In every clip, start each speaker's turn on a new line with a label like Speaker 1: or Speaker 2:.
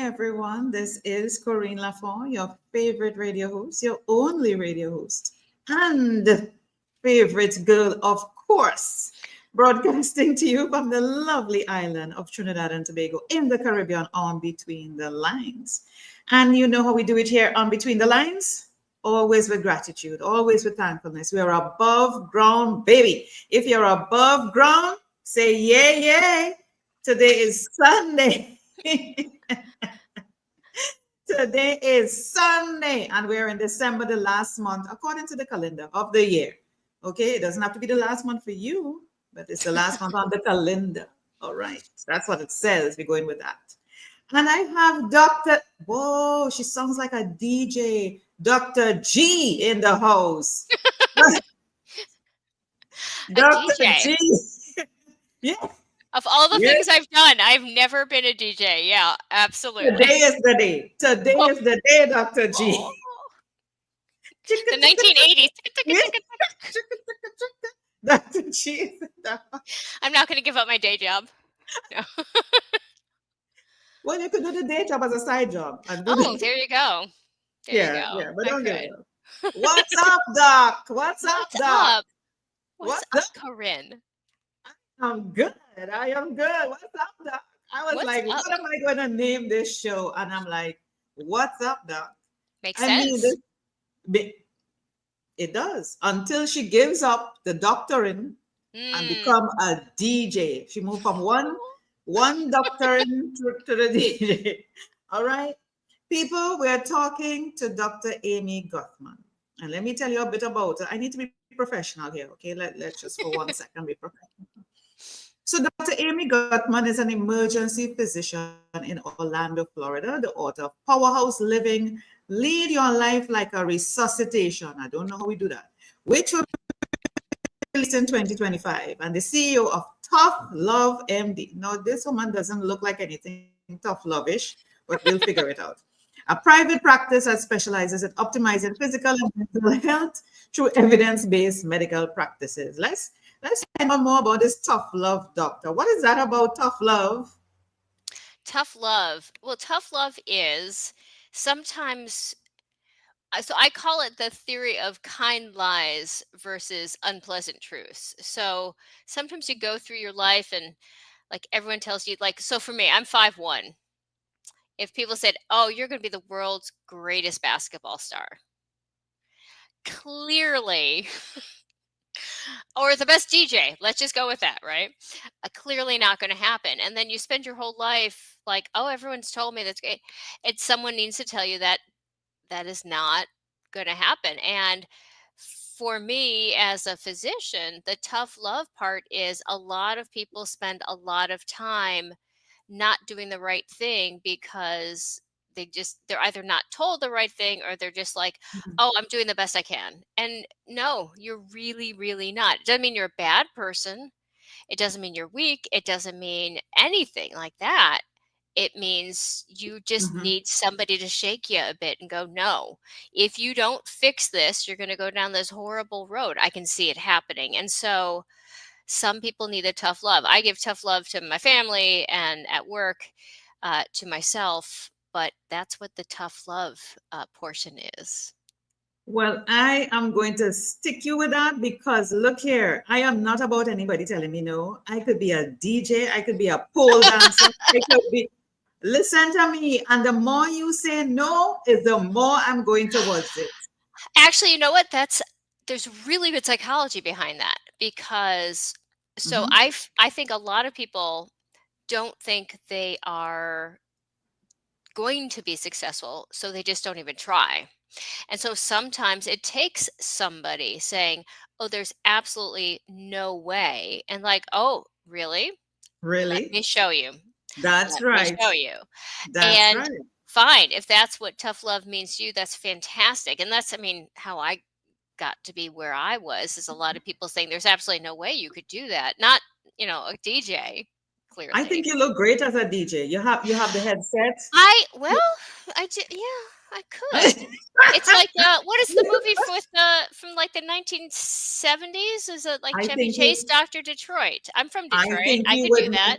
Speaker 1: everyone. This is Corine La Font, your favorite radio host, your only radio host, and favorite girl, of course, broadcasting to you from the lovely island of Trinidad and Tobago in the Caribbean on Between the Lines. And you know how we do it here on Between the Lines? Always with gratitude, always with thankfulness. We are above ground, baby. If you're above ground, say yay, yay. Today is Sunday. Today is Sunday, and we're in December, the last month, according to the calendar of the year. Okay, it doesn't have to be the last month for you, but it's the last month on the calendar. All right, that's what it says. We're going with that. And I have Dr. Whoa, she sounds like a DJ, Dr. G in the house. Dr.
Speaker 2: DJ.
Speaker 1: G. Yeah.
Speaker 2: Of all the
Speaker 1: Yes.
Speaker 2: things I've done, I've never been a DJ. Yeah, absolutely.
Speaker 1: Today is the day. Today is the day, Dr. G.
Speaker 2: Oh, the 1980s.
Speaker 1: Yes. Dr. G is in the house.
Speaker 2: I'm not going to give up my day job. No.
Speaker 1: Well, you could do the day job as a side job. And do
Speaker 2: Oh, there you go. There you go.
Speaker 1: yeah, but
Speaker 2: I
Speaker 1: don't give
Speaker 2: could.
Speaker 1: it up. What's up, Doc? What's up,
Speaker 2: What's
Speaker 1: Doc?
Speaker 2: up? What's
Speaker 1: What's
Speaker 2: up, Corinne?
Speaker 1: I'm good. I am good. What's up, Doc? I was
Speaker 2: What's
Speaker 1: like,
Speaker 2: up?
Speaker 1: what am I going to name this show? And I'm like, what's up, Doc?
Speaker 2: Makes
Speaker 1: I mean,
Speaker 2: sense.
Speaker 1: it does. Until she gives up the doctoring and become a DJ. She moved from one doctoring to the DJ. All right. People, we're talking to Dr. Amy Gutman. And let me tell you a bit about her. I need to be professional here, okay? Let's just for 1 second be professional. So Dr. Amy Gutman is an emergency physician in Orlando, Florida, the author of Powerhouse Living, Lead Your Life Like a Resuscitation. I don't know how we do that, which will be released in 2025, and the CEO of ToughLoveMD. Now, this woman doesn't look like anything tough lovish, but we'll figure it out. A private practice that specializes in optimizing physical and mental health through evidence-based medical practices. Let's find out more about this tough love, doctor. What is that about tough love?
Speaker 2: Tough love. Well, tough love is sometimes, so I call it the theory of kind lies versus unpleasant truths. So sometimes you go through your life and like everyone tells you, like, so for me, I'm 5'1". If people said, oh, you're going to be the world's greatest basketball star, clearly, or the best DJ, let's just go with that, right? Clearly not going to happen. And then you spend your whole life like, oh, everyone's told me that's great. And someone needs to tell you that that is not going to happen. And for me as a physician, the tough love part is a lot of people spend a lot of time not doing the right thing because they're either not told the right thing or they're just like, oh, I'm doing the best I can. And no, you're really, really not. It doesn't mean you're a bad person. It doesn't mean you're weak. It doesn't mean anything like that. It means you just need somebody to shake you a bit and go, no, if you don't fix this, you're going to go down this horrible road. I can see it happening. And so some people need a tough love. I give tough love to my family and at work, to myself, but that's what the tough love portion is.
Speaker 1: Well, I am going to stick you with that because look here, I am not about anybody telling me no. I could be a DJ, I could be a pole dancer, I could be. Listen to me, and the more you say no, is the more I'm going towards it.
Speaker 2: Actually, you know what? There's really good psychology behind that because so I think a lot of people don't think they are going to be successful, so they just don't even try. And so sometimes it takes somebody saying, oh, there's absolutely no way. And like, oh, really? Let
Speaker 1: Really?
Speaker 2: me show you.
Speaker 1: That's
Speaker 2: Let
Speaker 1: right.
Speaker 2: me show you.
Speaker 1: That's
Speaker 2: And
Speaker 1: right.
Speaker 2: fine, if that's what tough love means to you, that's fantastic. And that's, I mean, how I got to be where I was is a lot of people saying there's absolutely no way you could do that. Not, a DJ, clearly.
Speaker 1: I think you look great as a DJ. You have the headset.
Speaker 2: I did, yeah, I could. It's like what is the movie from like the 1970s? Is it like
Speaker 1: I
Speaker 2: Chevy
Speaker 1: think
Speaker 2: Chase,
Speaker 1: you,
Speaker 2: Dr. Detroit? I'm from
Speaker 1: I
Speaker 2: Detroit.
Speaker 1: think
Speaker 2: I
Speaker 1: you
Speaker 2: could
Speaker 1: would.
Speaker 2: do that.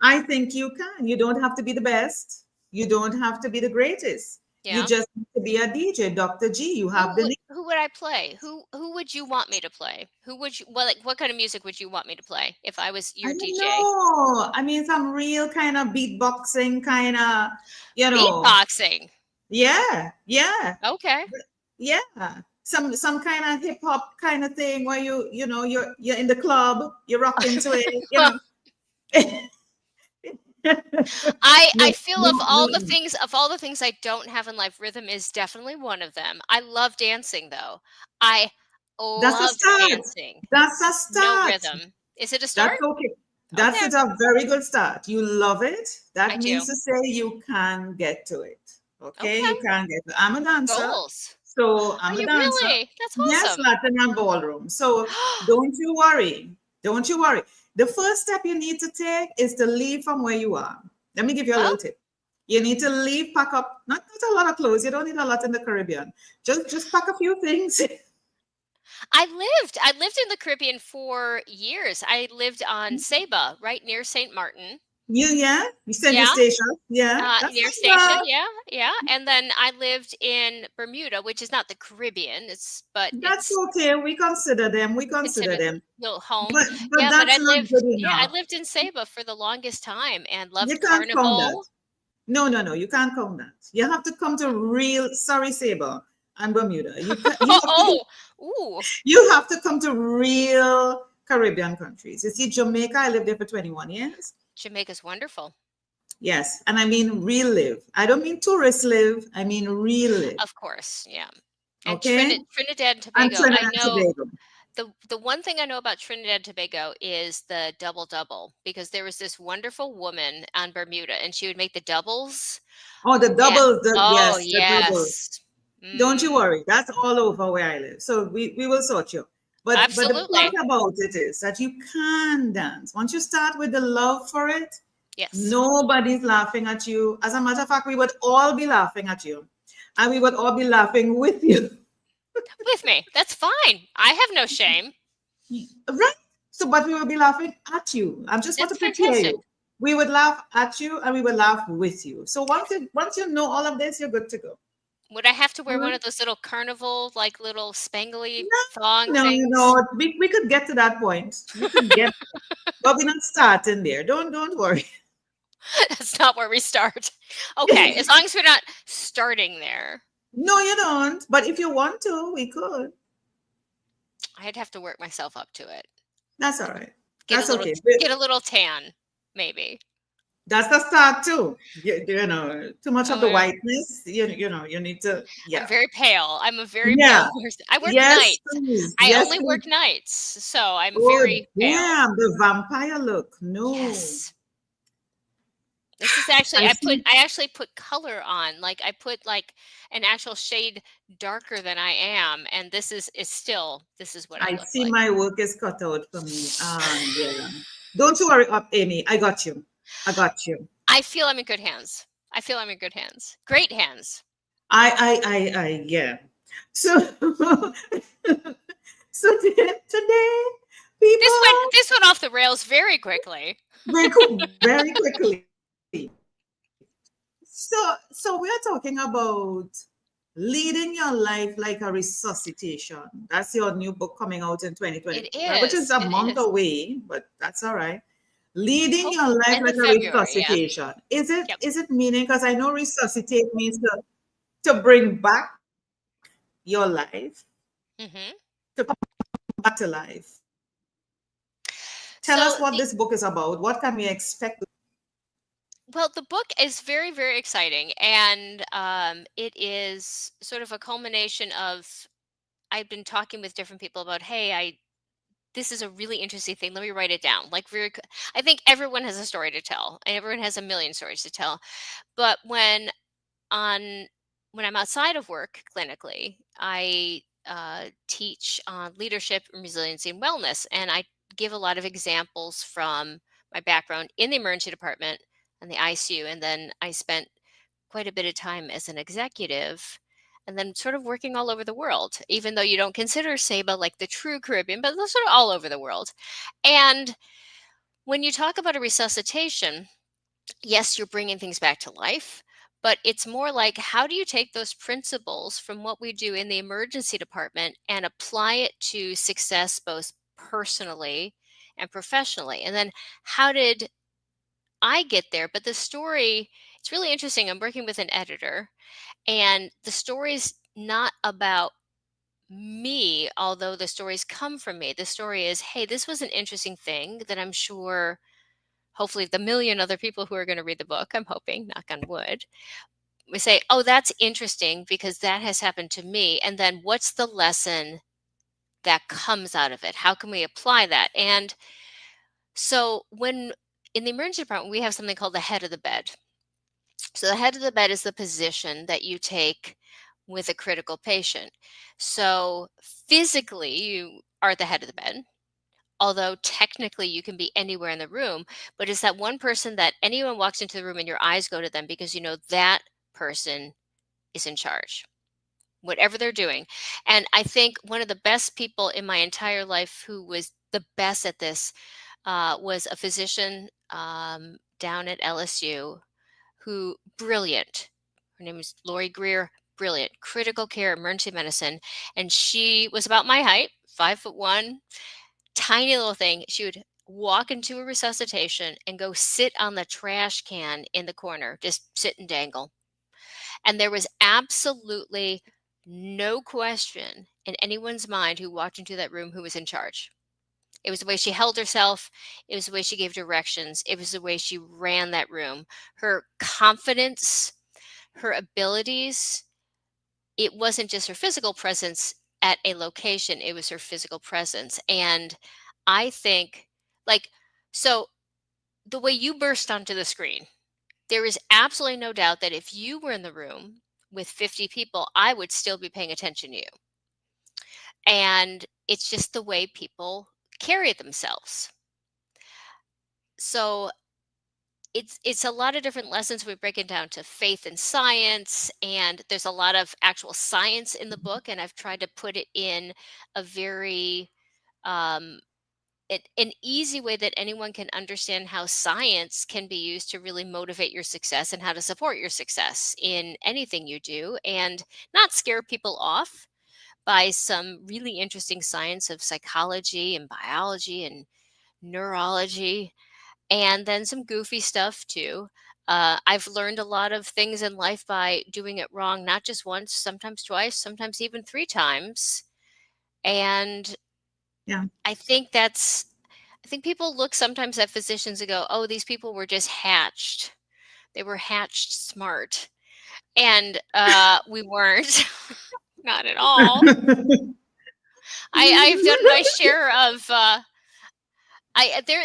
Speaker 1: I think you can. You don't have to be the best. You don't have to be the greatest. You
Speaker 2: Yeah.
Speaker 1: just need to be a DJ. Dr. G, you have the name.
Speaker 2: Who would I play? Who would you want me to play? Who would you well, like what kind of music would you want me to play if I was
Speaker 1: I
Speaker 2: your
Speaker 1: don't
Speaker 2: DJ?
Speaker 1: know. I mean, some real kind of beatboxing kind of, you know,
Speaker 2: Beatboxing.
Speaker 1: yeah, yeah,
Speaker 2: Okay.
Speaker 1: yeah. Some kind of hip hop kind of thing where you're in the club, you're rocking to it.
Speaker 2: I
Speaker 1: No,
Speaker 2: feel
Speaker 1: no, no.
Speaker 2: of all the things I don't have in life, rhythm is definitely one of them. I love dancing though. I
Speaker 1: That's a
Speaker 2: love
Speaker 1: start.
Speaker 2: dancing.
Speaker 1: That's a
Speaker 2: No
Speaker 1: start.
Speaker 2: rhythm. Is it a start?
Speaker 1: That's okay. That's
Speaker 2: Okay,
Speaker 1: it, a very good start. You love it.
Speaker 2: I
Speaker 1: That means
Speaker 2: do.
Speaker 1: to say you can get to it. Okay, you
Speaker 2: Okay.
Speaker 1: can get to it. I'm a dancer.
Speaker 2: Goals.
Speaker 1: So
Speaker 2: Are
Speaker 1: I'm a
Speaker 2: you
Speaker 1: dancer.
Speaker 2: really? That's
Speaker 1: Yes,
Speaker 2: awesome.
Speaker 1: Latin and ballroom. So don't you worry. Don't you worry. The first step you need to take is to leave from where you are. Let me give you a
Speaker 2: Well,
Speaker 1: little tip. You need to leave, pack up, not a lot of clothes. You don't need a lot in the Caribbean. Just pack a few things.
Speaker 2: I lived in the Caribbean for years. I lived on Saba, right near St. Martin.
Speaker 1: Yeah, you send your
Speaker 2: Yeah,
Speaker 1: station. Yeah, that's
Speaker 2: near
Speaker 1: not
Speaker 2: Station.
Speaker 1: bad.
Speaker 2: Yeah, yeah. And then I lived in Bermuda, which is not the Caribbean. But
Speaker 1: That's
Speaker 2: it's
Speaker 1: okay. We consider them. We consider
Speaker 2: considered
Speaker 1: them.
Speaker 2: home.
Speaker 1: But
Speaker 2: Yeah, but
Speaker 1: that's not good
Speaker 2: I
Speaker 1: enough.
Speaker 2: lived in Saba for the longest time and
Speaker 1: You
Speaker 2: loved
Speaker 1: can't count that.
Speaker 2: Carnival.
Speaker 1: No, no, no. You can't count that. You have to come to real sorry Sabre and Bermuda.
Speaker 2: Oh, ooh,
Speaker 1: You have to come to real Caribbean countries. You see, Jamaica, I lived there for 21 years.
Speaker 2: Jamaica's wonderful.
Speaker 1: Yes, and I mean real live. I don't mean tourist live. I mean real live.
Speaker 2: Of course, yeah. And
Speaker 1: Okay,
Speaker 2: Trinidad and
Speaker 1: and
Speaker 2: Tobago.
Speaker 1: Trinidad
Speaker 2: I
Speaker 1: and
Speaker 2: know
Speaker 1: Tobago.
Speaker 2: the one thing I know about Trinidad and Tobago is the double double because there was this wonderful woman on Bermuda and she would make the doubles.
Speaker 1: Oh, the
Speaker 2: And
Speaker 1: doubles.
Speaker 2: oh
Speaker 1: Yes, the doubles.
Speaker 2: yes.
Speaker 1: Don't you
Speaker 2: Mm,
Speaker 1: worry. That's all over where I live. So we will sort you. But the point
Speaker 2: absolutely.
Speaker 1: about it is that you can dance. Once you start with the love for it,
Speaker 2: Yes.
Speaker 1: nobody's laughing at you. As a matter of fact, we would all be laughing at you. And we would all be laughing with you.
Speaker 2: With me. That's fine. I have no shame.
Speaker 1: Right? So, but we would be laughing at you. I just want
Speaker 2: That's
Speaker 1: to prepare
Speaker 2: fantastic.
Speaker 1: you. We would laugh at you and we would laugh with you. So once you know all of this, you're good to go.
Speaker 2: Would I have to
Speaker 1: All
Speaker 2: wear one
Speaker 1: right?
Speaker 2: of those little carnival, like little spangly
Speaker 1: No,
Speaker 2: thong
Speaker 1: no,
Speaker 2: things?
Speaker 1: no. We could get to that point. We could get, but we're not starting there. Don't worry.
Speaker 2: That's not where we start. Okay, as long as we're not starting there,
Speaker 1: No, you don't. But if you want to, we could.
Speaker 2: I'd have to work myself up to it.
Speaker 1: That's all right.
Speaker 2: Get a
Speaker 1: That's
Speaker 2: little
Speaker 1: okay.
Speaker 2: get a little tan, maybe.
Speaker 1: That's the start too. Too much of the
Speaker 2: Uh,
Speaker 1: whiteness. You need to.
Speaker 2: I'm
Speaker 1: Yeah,
Speaker 2: very pale. I'm a very pale
Speaker 1: yeah.
Speaker 2: person. I work
Speaker 1: Yes,
Speaker 2: nights.
Speaker 1: please.
Speaker 2: I
Speaker 1: Yes,
Speaker 2: only
Speaker 1: please.
Speaker 2: work nights, so I'm
Speaker 1: Oh,
Speaker 2: very pale.
Speaker 1: damn, the vampire look. No,
Speaker 2: Yes. This is actually
Speaker 1: I see.
Speaker 2: I actually put color on. Like I put like an actual shade darker than I am, and this is what I
Speaker 1: I
Speaker 2: look
Speaker 1: see.
Speaker 2: like.
Speaker 1: My work is cut out for me. Yeah. Don't you worry, up, Amy. I got you. I got you.
Speaker 2: I feel I'm in good hands. I feel I'm in good hands. Great hands.
Speaker 1: Yeah. So, so today, people,
Speaker 2: This went off the rails very quickly.
Speaker 1: very quickly. So we're talking about leading your life like a resuscitation. That's your new book coming out in
Speaker 2: It
Speaker 1: 2025, which is
Speaker 2: is.
Speaker 1: a
Speaker 2: It
Speaker 1: month
Speaker 2: is.
Speaker 1: away, but that's all right. Leading
Speaker 2: Hope
Speaker 1: your life
Speaker 2: end
Speaker 1: like
Speaker 2: of
Speaker 1: a
Speaker 2: February. Yeah.
Speaker 1: resuscitation. Is it
Speaker 2: Yep.
Speaker 1: is it meaning? Because I know resuscitate means to bring back your life,
Speaker 2: Hmm.
Speaker 1: to come back to life. Tell us
Speaker 2: So
Speaker 1: what
Speaker 2: the
Speaker 1: this book is about. What can we expect?
Speaker 2: well, the book is very, very exciting, and it is sort of a culmination of. I've been talking with different people about, hey, I this is a really interesting thing. Let me write it down. I think everyone has a story to tell, and everyone has a million stories to tell. But on when I'm outside of work clinically, I teach on leadership and resiliency and wellness, and I give a lot of examples from my background in the emergency department and the ICU, and then I spent quite a bit of time as an executive. And then sort of working all over the world, even though you don't consider Saba like the true Caribbean, but they're sort of all over the world. And when you talk about a resuscitation, yes, you're bringing things back to life, But it's more like, how do you take those principles from what we do in the emergency department and apply it to success both personally and professionally? And then how did I get there? But the story, it's really interesting. I'm working with an editor, and the story's not about me, although the stories come from me. The story is, hey, this was an interesting thing that I'm sure, hopefully, the million other people who are going to read the book, I'm hoping, knock on wood, we say, oh, that's interesting because that has happened to me. And then what's the lesson that comes out of it? How can we apply that? And so when in the emergency department, we have something called the head of the bed. So the head of the bed is the position that you take with a critical patient. So physically, you are the head of the bed, although technically you can be anywhere in the room, but it's that one person that anyone walks into the room and your eyes go to them because you know that person is in charge, whatever they're doing. And I think one of the best people in my entire life who was the best at this was a physician down at LSU who, brilliant. Her name is Lori Greer, brilliant, critical care, emergency medicine. And she was about my height, 5'1", tiny little thing. She would walk into a resuscitation and go sit on the trash can in the corner, just sit and dangle. And there was absolutely no question in anyone's mind who walked into that room who was in charge. It was the way she held herself. It was the way she gave directions. It was the way she ran that room. Her confidence, her abilities. It wasn't just her physical presence at a location. It was her physical presence. And I think, like, so the way you burst onto the screen, there is absolutely no doubt that if you were in the room with 50 people, I would still be paying attention to you. And it's just the way people carry themselves. So it's a lot of different lessons. We break it down to faith and science, and there's a lot of actual science in the book, and I've tried to put it in a very um, an easy way that anyone can understand how science can be used to really motivate your success and how to support your success in anything you do, and not scare people off by some really interesting science of psychology and biology and neurology, and then some goofy stuff too. I've learned a lot of things in life by doing it wrong, not just once, sometimes twice, sometimes even 3 times. And
Speaker 1: Yeah.
Speaker 2: I think people look sometimes at physicians and go, oh, these people were just hatched. They were hatched smart. And we weren't, not at all. I've done my share of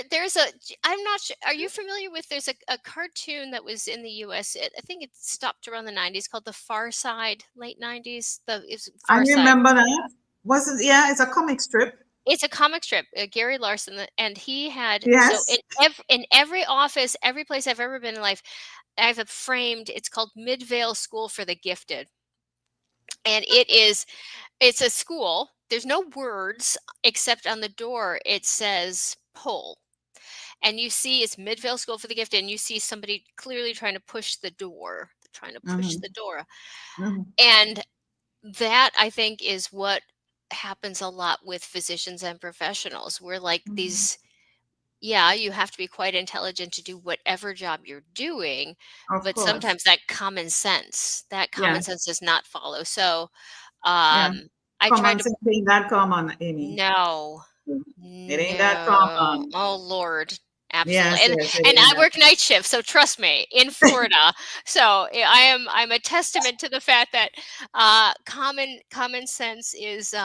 Speaker 2: there's a, I'm not sure, are you familiar with, there's a cartoon that was in the US, I think it stopped around the 90s, called The Far Side, late 90s, it's
Speaker 1: I
Speaker 2: Far Side.
Speaker 1: remember that. Was it? Yeah, it's a comic strip.
Speaker 2: It's a comic strip, Gary Larson, and he had, so
Speaker 1: Yes.
Speaker 2: in every office, every place I've ever been in life, I've framed, it's called Midvale School for the Gifted. And it's a school, there's no words except on the door it says pull. And you see it's Midvale School for the Gifted, and you see somebody clearly trying to push the door,
Speaker 1: Hmm. Hmm.
Speaker 2: And that, I think, is what happens a lot with physicians and professionals. We're like
Speaker 1: Hmm.
Speaker 2: these, yeah, you have to be quite intelligent to do whatever job you're doing,
Speaker 1: Of
Speaker 2: but
Speaker 1: course.
Speaker 2: sometimes that common
Speaker 1: Yeah.
Speaker 2: sense does not follow. So
Speaker 1: Yeah.
Speaker 2: I try
Speaker 1: Common
Speaker 2: to,
Speaker 1: sense ain't that common, Amy.
Speaker 2: no.
Speaker 1: It ain't that
Speaker 2: No.
Speaker 1: common.
Speaker 2: Oh, Lord. Absolutely.
Speaker 1: Yes, yes, it
Speaker 2: And
Speaker 1: ain't
Speaker 2: I
Speaker 1: that.
Speaker 2: work night shift, so trust me, in Florida. So I'm a testament to the fact that common sense is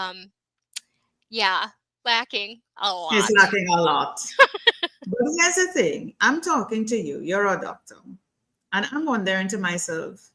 Speaker 2: yeah, lacking a
Speaker 1: It's
Speaker 2: lot.
Speaker 1: lacking a lot. But here's the thing. I'm talking to you. You're a doctor. And I'm wondering to myself,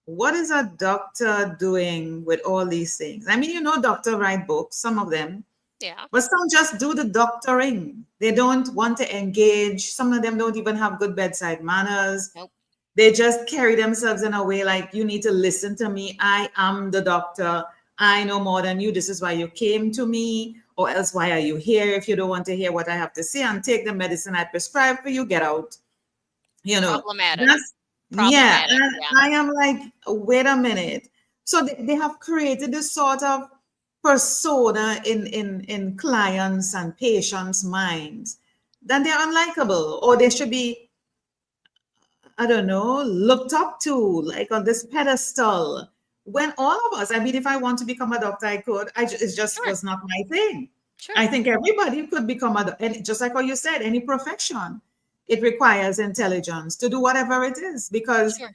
Speaker 1: what is a doctor doing with all these things? I mean, doctors write books, some of them,
Speaker 2: Yeah.
Speaker 1: but some just do the doctoring. They don't want to engage. Some of them don't even have good bedside manners.
Speaker 2: Nope.
Speaker 1: They just carry themselves in a way like, you need to listen to me. I am the doctor. I know more than you. This is why you came to me. Or else, why are you here if you don't want to hear what I have to say? And take the medicine I prescribe for you, get out. You know, that's
Speaker 2: Problematic.
Speaker 1: Yeah,
Speaker 2: problematic.
Speaker 1: and
Speaker 2: Yeah,
Speaker 1: I am like, wait a minute. So they have created this sort of persona in clients and patients' minds that they're unlikable or they should be, I don't know, looked up to, like on this pedestal. When all of us, I mean, if I want to become a doctor, I could. It just
Speaker 2: sure,
Speaker 1: was not my thing.
Speaker 2: sure,
Speaker 1: I think everybody could become and just like what you said, any profession, it requires intelligence to do whatever it is. Because
Speaker 2: sure.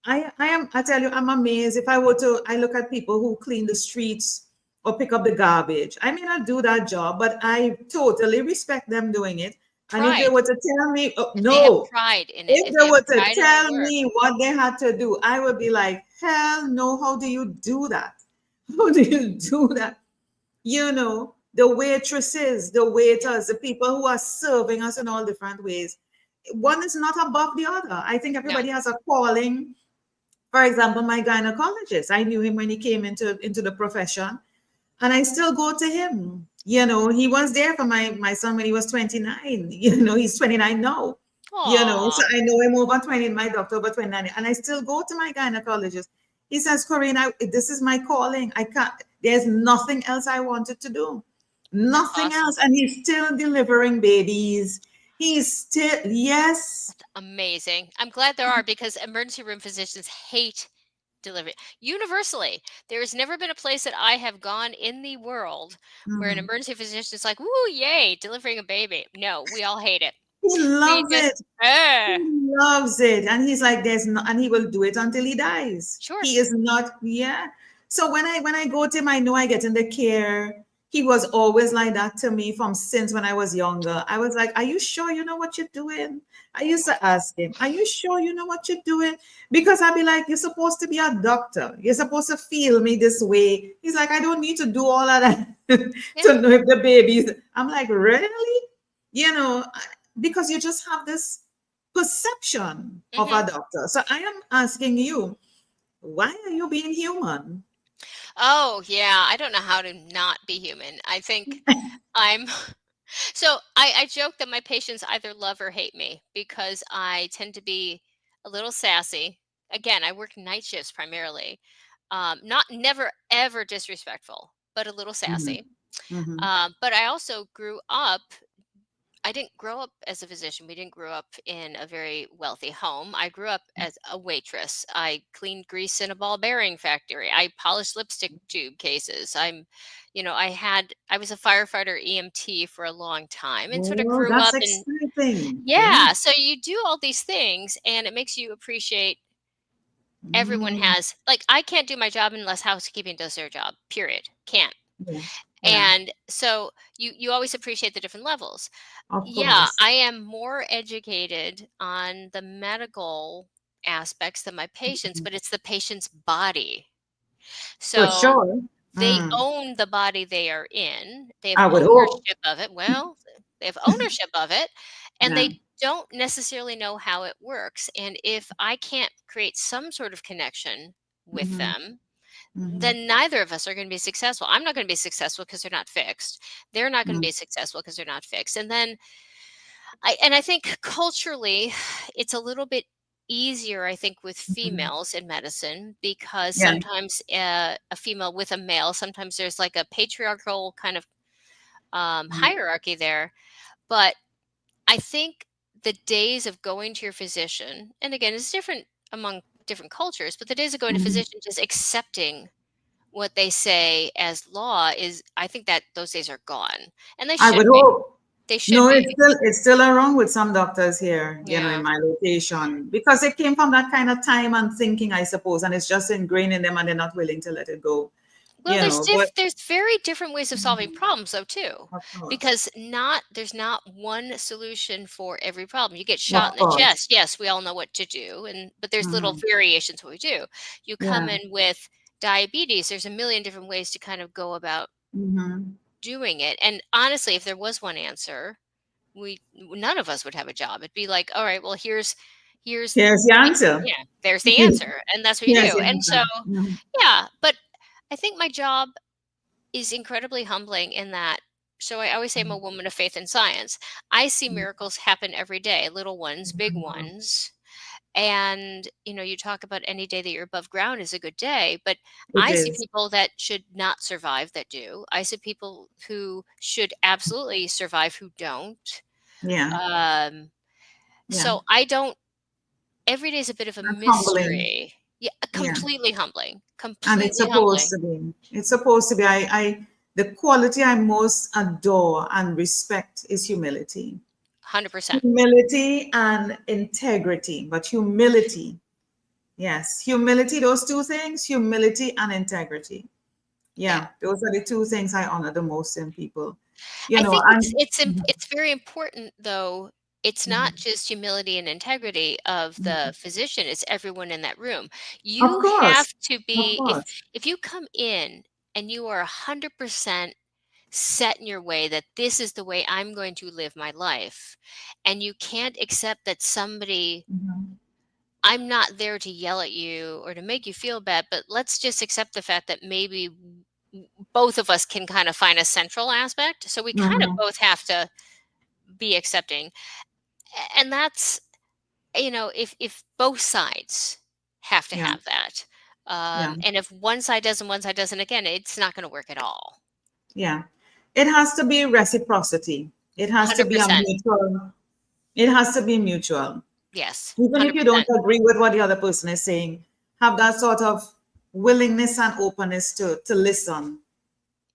Speaker 1: I tell you, I'm amazed. If I were to, I look at people who clean the streets or pick up the garbage. I may not do that job, but I totally respect them doing it. And if they
Speaker 2: Pride.
Speaker 1: were to tell me, oh,
Speaker 2: If they have
Speaker 1: no,
Speaker 2: pride in it,
Speaker 1: if
Speaker 2: if they
Speaker 1: they
Speaker 2: have
Speaker 1: were to
Speaker 2: pride in their
Speaker 1: tell
Speaker 2: work,
Speaker 1: me what they had to do, I would be like, hell no, how do you do that? How do you do that? You know, the waitresses, the
Speaker 2: yeah,
Speaker 1: waiters, the people who are serving us in all different ways. One is not above the other. I think
Speaker 2: no,
Speaker 1: everybody has a calling. For example, my gynecologist, I knew him when he came into the profession, and I still go to him. You know, he was there for my son when he was 29. You know, he's 29 now. You know, so
Speaker 2: aw,
Speaker 1: I know him over 20, my doctor over 29, and I still go to my gynecologist. He says, Corinne, this is my calling. I can't, there's nothing else I wanted to do.
Speaker 2: that's
Speaker 1: Nothing
Speaker 2: awesome.
Speaker 1: else. And he's still delivering babies. He's still, yes.
Speaker 2: Amazing. I'm glad there are because emergency room physicians hate delivery. Universally, there has never been a place that I have gone in the world where an
Speaker 1: Mhm.
Speaker 2: emergency physician is like, "Woo, yay, delivering a baby." No, we all hate it.
Speaker 1: He
Speaker 2: We
Speaker 1: loves
Speaker 2: just,
Speaker 1: it.
Speaker 2: uh,
Speaker 1: He loves it. And he's like, there's no, and he will do it until he dies.
Speaker 2: sure.
Speaker 1: He is not, yeah. So when I go to him, I know I get in the care. He was always like that to me from since when I was younger. I was like, are you sure you know what you're doing? I used to ask him, are you sure you know what you're doing? Because I'd be like, you're supposed to be a doctor. You're supposed to feel me this way. He's like, I don't need to do all of that
Speaker 2: Yeah,
Speaker 1: to know if the baby's. I'm like, really? You know, because you just have this perception of
Speaker 2: mhm.
Speaker 1: a doctor. So I am asking you, why are you being human?
Speaker 2: Oh, yeah, I don't know how to not be human. I think I'm so I joke that my patients either love or hate me because I tend to be a little sassy. Again, I work night shifts primarily. Not never ever disrespectful, but a little
Speaker 1: Mhm,
Speaker 2: sassy.
Speaker 1: mhm,
Speaker 2: But I also grew up. I didn't grow up as a physician. We didn't grow up in a very wealthy home. I grew up as a waitress. I cleaned grease in a ball bearing factory. I polished lipstick tube cases. I was a firefighter EMT for a long time and sort of
Speaker 1: oh,
Speaker 2: grew
Speaker 1: that's
Speaker 2: up in,
Speaker 1: exciting. Yeah.
Speaker 2: yeah. So you do all these things and it makes you appreciate everyone
Speaker 1: Mm,
Speaker 2: has, like, I can't do my job unless housekeeping does their job, period. Can't.
Speaker 1: yeah. Yeah.
Speaker 2: And so you always appreciate the different levels.
Speaker 1: Of
Speaker 2: Yeah,
Speaker 1: course.
Speaker 2: I am more educated on the medical aspects than my patients,
Speaker 1: Mhm.
Speaker 2: but it's the patient's body.
Speaker 1: For
Speaker 2: So
Speaker 1: sure.
Speaker 2: they
Speaker 1: Mm,
Speaker 2: own the body they are in. They have
Speaker 1: I would hope.
Speaker 2: ownership of it. Well, they have ownership of it, and
Speaker 1: Yeah.
Speaker 2: they don't necessarily know how it works. And if I can't create some sort of connection with
Speaker 1: Hmm.
Speaker 2: them,
Speaker 1: Hmm.
Speaker 2: then neither of us are going to be successful. I'm not going to be successful because they're not fixed. They're not going to
Speaker 1: Hmm.
Speaker 2: be successful because they're not fixed. And I think culturally, it's a little bit easier, I think, with
Speaker 1: Hmm.
Speaker 2: females in medicine because
Speaker 1: Yeah.
Speaker 2: sometimes a female with a male, sometimes there's like a patriarchal kind of
Speaker 1: Mhm.
Speaker 2: hierarchy there. But I think the days of going to your physician, and again, it's different among different cultures, but the days of going to
Speaker 1: Mhm.
Speaker 2: physician, just accepting what they say as law is, I think that those days are gone, and they
Speaker 1: I
Speaker 2: should
Speaker 1: would
Speaker 2: be.
Speaker 1: hope.
Speaker 2: They should
Speaker 1: No,
Speaker 2: be.
Speaker 1: it's still around with some doctors here, you know, in
Speaker 2: Yeah.
Speaker 1: my location, because it came from that kind of time and thinking, I suppose, and it's just ingrained in them and they're not willing to let it go,
Speaker 2: Well,
Speaker 1: you know. But
Speaker 2: there's very different ways of solving problems though too,
Speaker 1: of course,
Speaker 2: because there's not one solution for every problem. You get
Speaker 1: of
Speaker 2: shot in the
Speaker 1: course.
Speaker 2: chest, yes, we all know what to do, but there's little
Speaker 1: Hmm.
Speaker 2: variations what we do. You come
Speaker 1: Yeah.
Speaker 2: in with diabetes, there's a million different ways to kind of go about
Speaker 1: Hmm.
Speaker 2: doing it. And honestly, if there was one answer, we none of us would have a job. It'd be like, all right, well, here's
Speaker 1: Here's the answer.
Speaker 2: yeah, there's the answer, and that's what you
Speaker 1: Here's
Speaker 2: do.
Speaker 1: the
Speaker 2: And so,
Speaker 1: answer. Mhm.
Speaker 2: yeah, but I think my job is incredibly humbling in that, so I always say I'm a woman of faith and science. I see miracles happen every day, little ones, big
Speaker 1: Mhm.
Speaker 2: ones, And, you talk about any day that you're above ground is a good day, but
Speaker 1: It
Speaker 2: I see
Speaker 1: is.
Speaker 2: people that should not survive that do. I see people who should absolutely survive who don't.
Speaker 1: Yeah.
Speaker 2: Um,
Speaker 1: Yeah.
Speaker 2: so I don't, every day is a bit of a
Speaker 1: That's humbling.
Speaker 2: mystery. Yeah,
Speaker 1: Yeah.
Speaker 2: completely humbling,
Speaker 1: And it's
Speaker 2: completely
Speaker 1: supposed
Speaker 2: humbling.
Speaker 1: to be. It's supposed to be. The quality I most adore and respect is humility.
Speaker 2: 100%.
Speaker 1: Humility and integrity, but humility. Yes, humility, those two things, humility and integrity.
Speaker 2: Yeah.
Speaker 1: Yeah, those are the two things I honor the most in people. You
Speaker 2: I
Speaker 1: know,
Speaker 2: think
Speaker 1: and
Speaker 2: it's very important though. It's not
Speaker 1: Mhm,
Speaker 2: just humility and integrity of
Speaker 1: mhm.
Speaker 2: the physician, it's everyone in that room.
Speaker 1: Of
Speaker 2: You
Speaker 1: course,
Speaker 2: have to
Speaker 1: of
Speaker 2: be,
Speaker 1: course.
Speaker 2: if you come in and you are 100% set in your way that this is the way I'm going to live my life, and you can't accept that somebody,
Speaker 1: Mhm.
Speaker 2: I'm not there to yell at you or to make you feel bad, but let's just accept the fact that maybe both of us can kind of find a central aspect. So we kind of
Speaker 1: Mhm.
Speaker 2: both have to be accepting. And that's, if both sides have to
Speaker 1: Yeah,
Speaker 2: have that.
Speaker 1: yeah,
Speaker 2: And if one side doesn't, one side doesn't, again, it's not going to work at all.
Speaker 1: yeah. It has to be reciprocity. It has to be a
Speaker 2: 100%.
Speaker 1: mutual. It has to be mutual.
Speaker 2: Yes.
Speaker 1: Even if you don't
Speaker 2: 100%.
Speaker 1: agree with what the other person is saying, have that sort of willingness and openness to listen,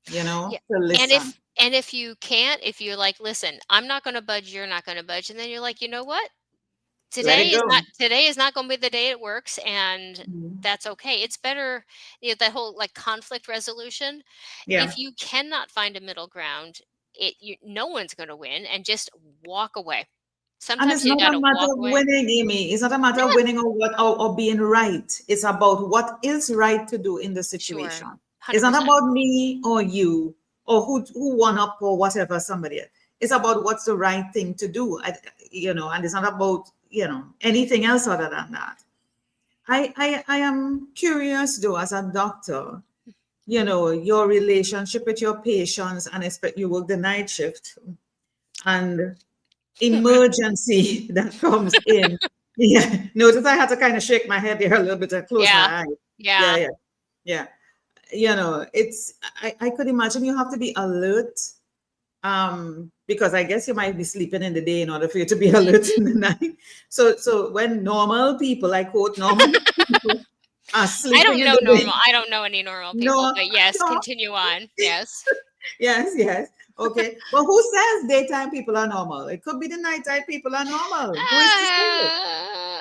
Speaker 2: Yeah.
Speaker 1: to
Speaker 2: And
Speaker 1: listen.
Speaker 2: if you can't, if you're like, listen, I'm not going to budge, you're not going to budge. And then you're like, you know what?
Speaker 1: Let it go.
Speaker 2: Today is not going to be the day it works, and
Speaker 1: Mhm.
Speaker 2: that's okay. It's better, that whole like conflict resolution.
Speaker 1: Yeah.
Speaker 2: If you cannot find a middle ground, no one's going to win, and just walk away.
Speaker 1: And
Speaker 2: Sometimes
Speaker 1: it's
Speaker 2: you
Speaker 1: not
Speaker 2: got
Speaker 1: a
Speaker 2: to
Speaker 1: matter
Speaker 2: walk
Speaker 1: of
Speaker 2: away.
Speaker 1: winning, Amy. It's not a matter of
Speaker 2: Yeah,
Speaker 1: winning or being right. It's about what is right to do in the
Speaker 2: sure.
Speaker 1: situation. It's not
Speaker 2: 100%.
Speaker 1: about me or you or who won up or whatever somebody else. It's about what's the right thing to do. And it's not about, anything else other than that. I am curious though, as a doctor, your relationship with your patients, and expect you work the night shift and emergency that comes in. Yeah. Notice I had to kind of shake my head there a little bit and close
Speaker 2: Yeah.
Speaker 1: my eye. Yeah,
Speaker 2: Yeah.
Speaker 1: yeah, yeah. I could imagine you have to be alert. Because I guess you might be sleeping in the day in order for you to be alert
Speaker 2: Mhm.
Speaker 1: in the night. So when normal people, I quote normal people, are sleeping in the day.
Speaker 2: I don't know any normal people,
Speaker 1: No,
Speaker 2: but yes,
Speaker 1: no.
Speaker 2: continue on. Yes.
Speaker 1: Yes, yes. Okay. Well, who says daytime people are normal? It could be the nighttime people are normal. Who is to say?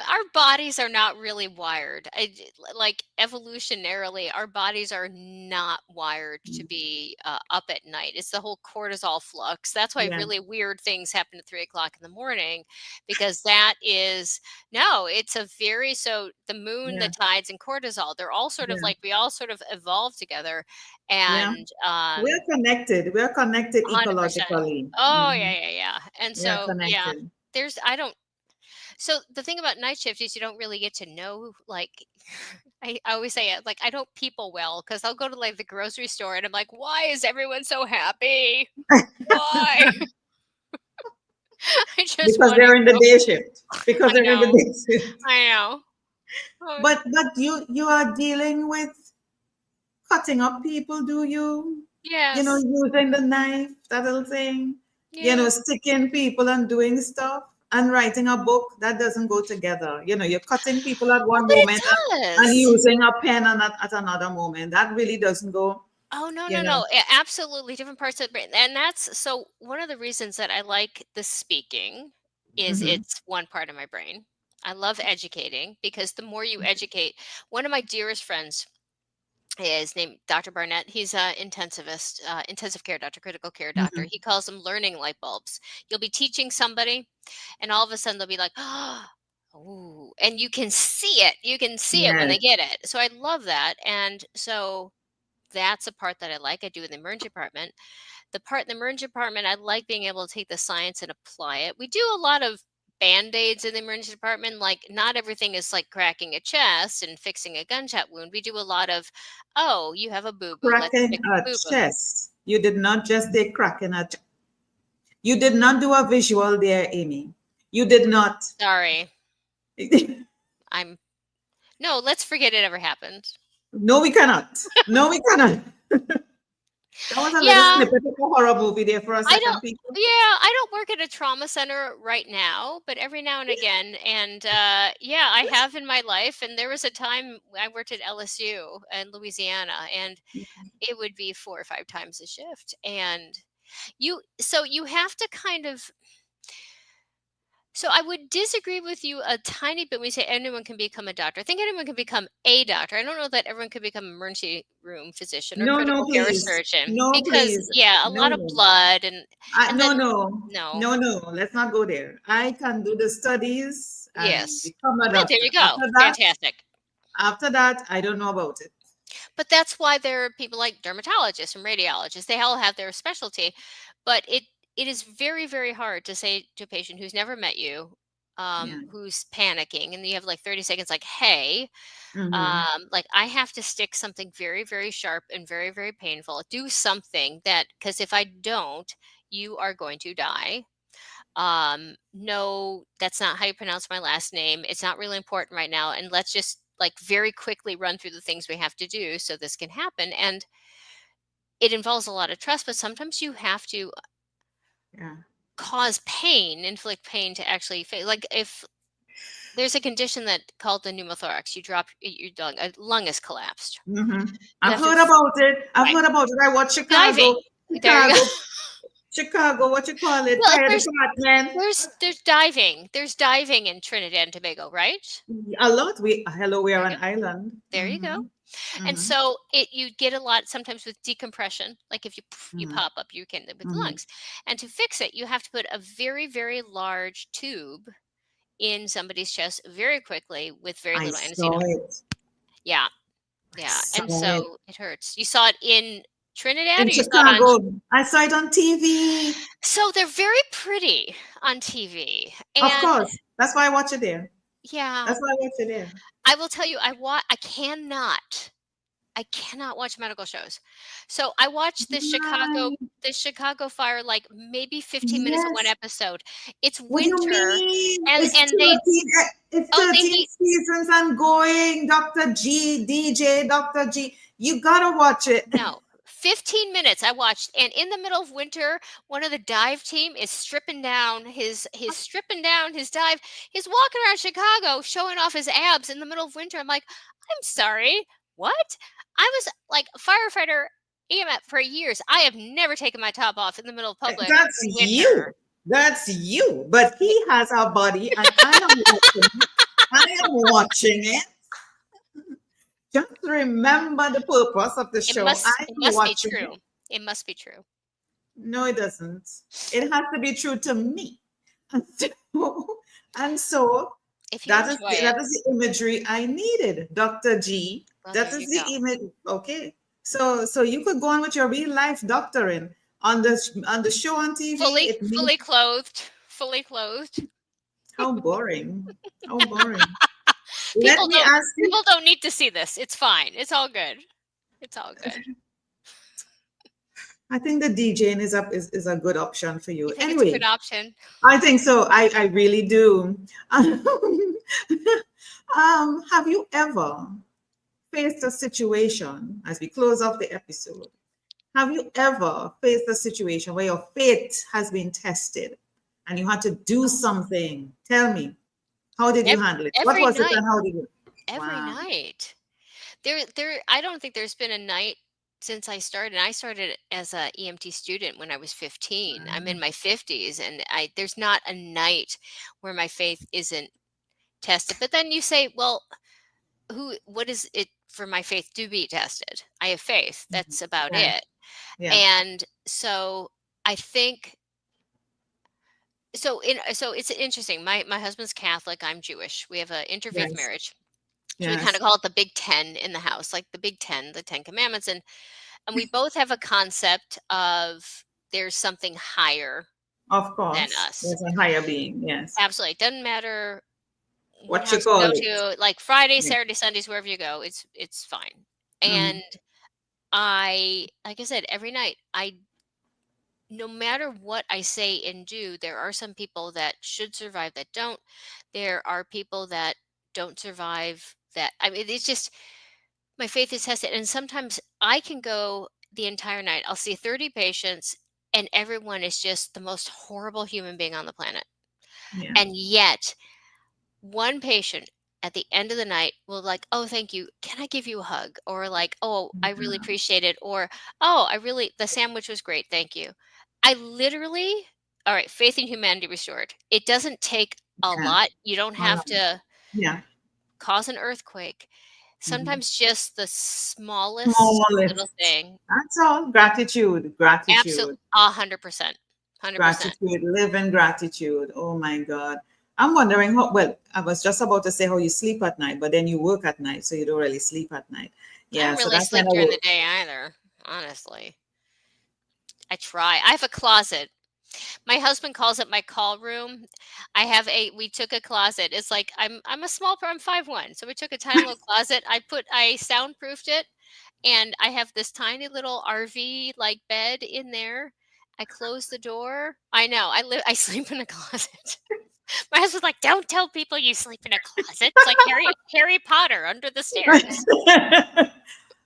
Speaker 2: Our bodies are not really wired. Like evolutionarily, our bodies are not wired to be up at night. It's the whole cortisol flux. That's why
Speaker 1: Yeah,
Speaker 2: really weird things happen at 3 o'clock in the morning, because that is no. It's a very so the moon, the
Speaker 1: yeah,
Speaker 2: tides, and cortisol. They're all sort of
Speaker 1: yeah,
Speaker 2: like we all sort of evolve together,
Speaker 1: yeah.
Speaker 2: and
Speaker 1: We're connected. We're connected
Speaker 2: 100%.
Speaker 1: ecologically.
Speaker 2: Oh yeah,
Speaker 1: Mhm.
Speaker 2: yeah, yeah. And
Speaker 1: We are
Speaker 2: so yeah,
Speaker 1: connected.
Speaker 2: there's I don't so the thing about night shift is you don't really get to know, like, I always say it, like, I don't people well because I'll go to like the grocery store and I'm like, why is everyone so happy? Why? I just
Speaker 1: Because
Speaker 2: want to
Speaker 1: they're in the
Speaker 2: go.
Speaker 1: day shift. Because
Speaker 2: I
Speaker 1: they're in the
Speaker 2: know.
Speaker 1: day shift.
Speaker 2: I know. Uh,
Speaker 1: But you are dealing with cutting up people, do you?
Speaker 2: yes.
Speaker 1: Using the knife, that little thing.
Speaker 2: Yeah.
Speaker 1: Sticking people and doing stuff and writing a book. That doesn't go together. You're cutting people at
Speaker 2: Well,
Speaker 1: one
Speaker 2: but it
Speaker 1: moment and
Speaker 2: does.
Speaker 1: using a pen at another moment. That really doesn't go.
Speaker 2: Oh, no,
Speaker 1: You
Speaker 2: no,
Speaker 1: know.
Speaker 2: no. Absolutely different parts of the brain. And that's so one of the reasons that I like the speaking is
Speaker 1: Hmm.
Speaker 2: it's one part of my brain. I love educating because the more you educate, one of my dearest friends is named Dr. Barnett. He's a intensivist, intensive care doctor, critical care doctor.
Speaker 1: Hmm.
Speaker 2: He calls them learning light bulbs. You'll be teaching somebody, and all of a sudden they'll be like, oh, and you can see it. You can see it when they
Speaker 1: Yes.
Speaker 2: get it. So I love that. And so that's a part that I like. I do in the emergency department. The part in the emergency department, I like being able to take the science and apply it. We do a lot of band-aids in the emergency department. Like not everything is like cracking a chest and fixing a gunshot wound. We do a lot of, oh, you have a boo-boo. Let's
Speaker 1: Cracking
Speaker 2: fix the
Speaker 1: a
Speaker 2: boo-boo.
Speaker 1: chest. You did not just say cracking a. You did not do a visual there, Amy. You did not.
Speaker 2: Sorry. I'm no, let's forget it ever happened.
Speaker 1: No, we cannot. No, we cannot. That was a little
Speaker 2: Yeah,
Speaker 1: snippet of a horror movie there for a
Speaker 2: I don't
Speaker 1: second, people.
Speaker 2: yeah, I don't work at a trauma center right now, but every now and again, and, yeah, I have in my life, and there was a time I worked at LSU in Louisiana, and it would be 4 or 5 times a shift, and you have to kind of so I would disagree with you a tiny bit when you say anyone can become a doctor. I think anyone can become a doctor. I don't know that everyone can become an emergency room physician or
Speaker 1: No, no,
Speaker 2: critical care
Speaker 1: please.
Speaker 2: surgeon
Speaker 1: No,
Speaker 2: because
Speaker 1: please.
Speaker 2: yeah, a lot of
Speaker 1: No.
Speaker 2: blood and
Speaker 1: No,
Speaker 2: then
Speaker 1: no.
Speaker 2: no.
Speaker 1: No, no. Let's not go there. I can do the studies and
Speaker 2: Yes.
Speaker 1: become a
Speaker 2: Yeah, there you
Speaker 1: doctor.
Speaker 2: go. Fantastic.
Speaker 1: After that, I don't know about it.
Speaker 2: But that's why there are people like dermatologists and radiologists. They all have their specialty, but it is very very hard to say to a patient who's never met you,
Speaker 1: Yeah.
Speaker 2: who's panicking, and you have like 30 seconds, like, hey,
Speaker 1: Mm-hmm.
Speaker 2: like I have to stick something very very sharp and very very painful. Do something that because if I don't, you are going to die. No, that's not how you pronounce my last name. It's not really important right now. And let's just like very quickly run through the things we have to do so this can happen. And it involves a lot of trust, but sometimes you have to
Speaker 1: Yeah.
Speaker 2: cause pain, inflict pain to actually like if there's a condition that called the pneumothorax, you drop your lung, a lung is collapsed.
Speaker 1: Mm-hmm.
Speaker 2: You
Speaker 1: I've
Speaker 2: have to
Speaker 1: heard about it. I've
Speaker 2: right
Speaker 1: heard about it. I watched
Speaker 2: diving. There you go.
Speaker 1: Chicago, what you call it,
Speaker 2: Well,
Speaker 1: fire department.
Speaker 2: there's diving. There's diving in Trinidad and Tobago, right?
Speaker 1: A lot. Hello, we are
Speaker 2: There you
Speaker 1: an
Speaker 2: go.
Speaker 1: island.
Speaker 2: There you go. And
Speaker 1: Mm-hmm.
Speaker 2: so you get a lot sometimes with decompression, like if you
Speaker 1: Mm-hmm.
Speaker 2: pop up, you can with the lungs. And to fix it, you have to put a very very large tube in somebody's chest very quickly with very
Speaker 1: I
Speaker 2: little
Speaker 1: saw
Speaker 2: anesthesia.
Speaker 1: it.
Speaker 2: Yeah,
Speaker 1: I
Speaker 2: yeah. And
Speaker 1: saw it.
Speaker 2: so it hurts. You saw it in Trinidad,
Speaker 1: In
Speaker 2: or you saw it on.
Speaker 1: Chicago. I saw it on TV.
Speaker 2: So they're very pretty on TV,
Speaker 1: Of
Speaker 2: and
Speaker 1: course. That's why I watch it there.
Speaker 2: yeah,
Speaker 1: That's why I watch it there.
Speaker 2: I will tell you, I cannot watch medical shows. So I watched
Speaker 1: Right.
Speaker 2: the Chicago Fire like maybe 15 minutes of one
Speaker 1: Yes.
Speaker 2: episode. It's
Speaker 1: What do you
Speaker 2: winter
Speaker 1: mean?
Speaker 2: and
Speaker 1: It's
Speaker 2: they
Speaker 1: 13, it's
Speaker 2: oh they
Speaker 1: 13
Speaker 2: heat
Speaker 1: seasons and going. Dr. G, DJ, Dr. G. You gotta watch it.
Speaker 2: no 15 minutes I watched, and in the middle of winter one of the dive team is stripping down his stripping down his dive. He's walking around Chicago showing off his abs in the middle of winter. I'm like, I'm sorry, what? I was like a firefighter EMF for years. I have never taken my top off in the middle of public
Speaker 1: That's
Speaker 2: in
Speaker 1: you.
Speaker 2: winter.
Speaker 1: That's you. But
Speaker 2: Y-
Speaker 1: he has a body and I am watching it. I am watching it. Just remember the purpose of the show. I
Speaker 2: it
Speaker 1: am
Speaker 2: must be
Speaker 1: watching it.
Speaker 2: true. It must be true.
Speaker 1: No, it doesn't. It has to be true to me. And so, and so
Speaker 2: If you enjoy it,
Speaker 1: that is the imagery I needed, Dr. G.
Speaker 2: well,
Speaker 1: That
Speaker 2: there
Speaker 1: is
Speaker 2: you
Speaker 1: the
Speaker 2: go.
Speaker 1: image. Okay. So you could go on with your real life doctoring on the show on TV. It means
Speaker 2: Fully clothed, fully clothed.
Speaker 1: how boring. How boring. Let me ask you.
Speaker 2: People don't need to see this. It's fine. It's all good. It's all good.
Speaker 1: I think the DJing is a good option for
Speaker 2: You
Speaker 1: you.
Speaker 2: think it's a good
Speaker 1: Anyway,
Speaker 2: option?
Speaker 1: I think so. I really do. Have you ever faced a situation as we close off the episode? Have you ever faced a situation where your faith has been tested and you had to do something? Tell me, how did you
Speaker 2: Every,
Speaker 1: handle it? What
Speaker 2: every
Speaker 1: was it
Speaker 2: night.
Speaker 1: and how did you?
Speaker 2: Every
Speaker 1: Wow.
Speaker 2: night. I don't think there's been a night since I started. I started as a EMT student when I was 15. I'm in my 50s, and I there's not a night where my faith isn't tested. But then you say, well, what is it for my faith to be tested? I have faith. That's about
Speaker 1: Yeah.
Speaker 2: it.
Speaker 1: Yeah.
Speaker 2: And so I think so it's interesting. My husband's Catholic, I'm Jewish. We have an interfaith
Speaker 1: Yes.
Speaker 2: marriage. So we kind
Speaker 1: Yes.
Speaker 2: of call it the Big Ten in the house, like the Big Ten, the Ten Commandments, and we both have a concept of there's something higher
Speaker 1: Of
Speaker 2: than
Speaker 1: course.
Speaker 2: us.
Speaker 1: There's a higher being. Yes.
Speaker 2: Absolutely, it doesn't matter what
Speaker 1: What you
Speaker 2: house you
Speaker 1: call
Speaker 2: go
Speaker 1: it.
Speaker 2: to, like Friday,
Speaker 1: Yeah.
Speaker 2: Saturday, Sundays, wherever you go, it's fine.
Speaker 1: Mhm.
Speaker 2: And like I said, every night, I no matter what I say and do, there are some people that should survive that don't. There are people that don't survive that. I mean, it's just my faith is tested. And sometimes I can go the entire night. I'll see 30 patients, and everyone is just the most horrible human being on the planet.
Speaker 1: Yeah.
Speaker 2: And yet, one patient at the end of the night will like, "Oh, thank you. Can I give you a hug?" Or like, "Oh, I really
Speaker 1: Yeah.
Speaker 2: appreciate it." Or, "Oh, the sandwich was great. Thank you." I literally, all right, faith in humanity restored. It doesn't take a
Speaker 1: Yeah.
Speaker 2: lot. You don't
Speaker 1: All
Speaker 2: have
Speaker 1: right.
Speaker 2: to
Speaker 1: Yeah.
Speaker 2: cause an earthquake.
Speaker 1: Mhm.
Speaker 2: Sometimes just the smallest little
Speaker 1: Smallest.
Speaker 2: thing.
Speaker 1: That's all. Gratitude.
Speaker 2: Absolutely,
Speaker 1: Gratitude.
Speaker 2: 100%. 100%.
Speaker 1: Gratitude. Live in gratitude. Oh my God. I'm wondering how, well, I was just about to say how you sleep at night, but then you work at night, so you don't really sleep at night.
Speaker 2: I
Speaker 1: Yeah,
Speaker 2: don't
Speaker 1: so
Speaker 2: really
Speaker 1: that kind
Speaker 2: sleep
Speaker 1: of
Speaker 2: during the
Speaker 1: work.
Speaker 2: day either, honestly. I try. I have a closet. My husband calls it my call room. We took a closet. It's like I'm a small I'm 5'1", so we took a tiny little closet. I soundproofed it, and I have this tiny little RV like bed in there. I close the door. I know. I sleep in a closet. My husband's like, "Don't tell people you sleep in a closet. It's like Harry Potter under the stairs."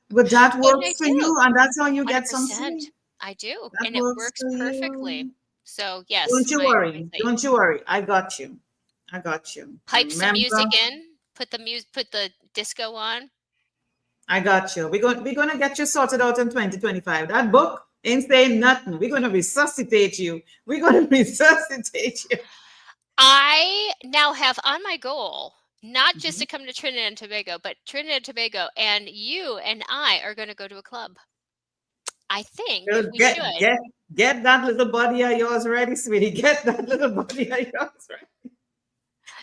Speaker 1: But that
Speaker 2: And I
Speaker 1: works for
Speaker 2: do.
Speaker 1: you, and that's how you get some
Speaker 2: 100%.
Speaker 1: sleep.
Speaker 2: I do,
Speaker 1: That
Speaker 2: and it
Speaker 1: works
Speaker 2: works
Speaker 1: for
Speaker 2: perfectly.
Speaker 1: you.
Speaker 2: So, yes,
Speaker 1: Don't you
Speaker 2: my
Speaker 1: worry.
Speaker 2: sleep.
Speaker 1: Don't you worry. I got you. I got you.
Speaker 2: Pipe some music
Speaker 1: Remember,
Speaker 2: in, put the disco on.
Speaker 1: I got you. We're gonna get you sorted out in 2025. That book ain't saying nothing. We're gonna resuscitate you. We're gonna resuscitate you.
Speaker 2: I now have on my goal, not just to
Speaker 1: Mhm.
Speaker 2: come to Trinidad and Tobago, but Trinidad and Tobago, and you and I are gonna go to a club. I think
Speaker 1: Girl,
Speaker 2: we
Speaker 1: get
Speaker 2: should.
Speaker 1: get get that little body of yours ready, sweetie. Get that little body of yours ready. And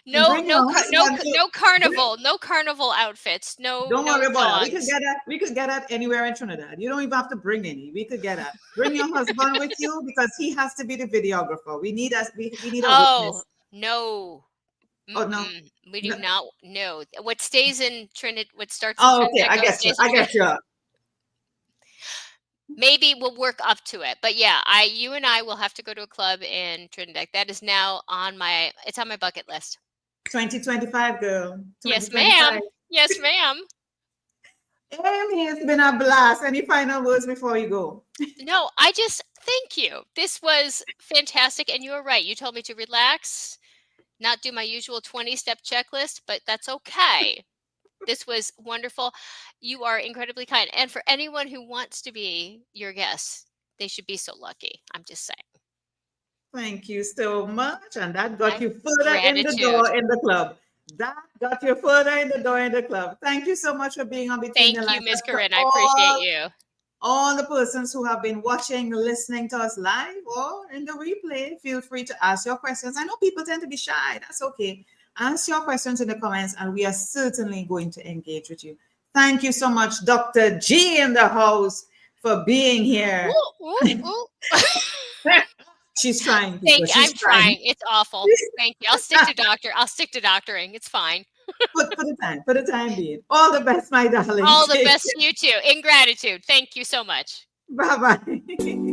Speaker 2: No
Speaker 1: bring your
Speaker 2: no car no
Speaker 1: husband
Speaker 2: c
Speaker 1: too.
Speaker 2: no carnival outfits,
Speaker 1: Don't
Speaker 2: no
Speaker 1: worry about that. We could
Speaker 2: thongs.
Speaker 1: get that. We could get that anywhere in Trinidad. You don't even have to bring any. We could get that. Bring your husband with you because he has to be the videographer. We need us. We need a
Speaker 2: Oh,
Speaker 1: witness.
Speaker 2: no.
Speaker 1: Oh no.
Speaker 2: Mm-mm. We do
Speaker 1: No.
Speaker 2: not no. What starts in
Speaker 1: Oh, okay.
Speaker 2: Trinidad
Speaker 1: I get you.
Speaker 2: stays in
Speaker 1: I
Speaker 2: Trinidad.
Speaker 1: get you.
Speaker 2: Maybe we'll work up to it. But yeah, you and I will have to go to a club in Trinidad. That is now it's on my bucket list.
Speaker 1: 2025, girl.
Speaker 2: Yes,
Speaker 1: 2025.
Speaker 2: ma'am. Yes, ma'am.
Speaker 1: Amy, it's been a blast. Any final words before you go?
Speaker 2: No, thank you. This was fantastic. And you were right. You told me to relax, not do my usual 20-step checklist, but that's okay. This was wonderful. You are incredibly kind. And for anyone who wants to be your guest, they should be so lucky. I'm just saying.
Speaker 1: Thank you so much. And that got
Speaker 2: I
Speaker 1: you further in the
Speaker 2: Gratitude.
Speaker 1: door in the club. That got you further in the door in the club. Thank you so much for being on Between the
Speaker 2: Thank you,
Speaker 1: Lines.
Speaker 2: Miss
Speaker 1: And to
Speaker 2: Corinne. I appreciate you.
Speaker 1: all the persons who have been watching, listening to us live or in the replay, feel free to ask your questions. I know people tend to be shy. That's okay. Ask your questions in the comments, and we are certainly going to engage with you. Thank you so much, Dr. G in the house, for being here.
Speaker 2: Ooh, ooh, ooh.
Speaker 1: She's trying, people.
Speaker 2: Thank you.
Speaker 1: She's
Speaker 2: I'm
Speaker 1: trying.
Speaker 2: trying. It's awful. Thank you. I'll stick to doctoring. It's fine.
Speaker 1: For the time being. All the best, my darling.
Speaker 2: All the
Speaker 1: Take
Speaker 2: best to you too. In gratitude. Thank you so much.
Speaker 1: care. Bye bye.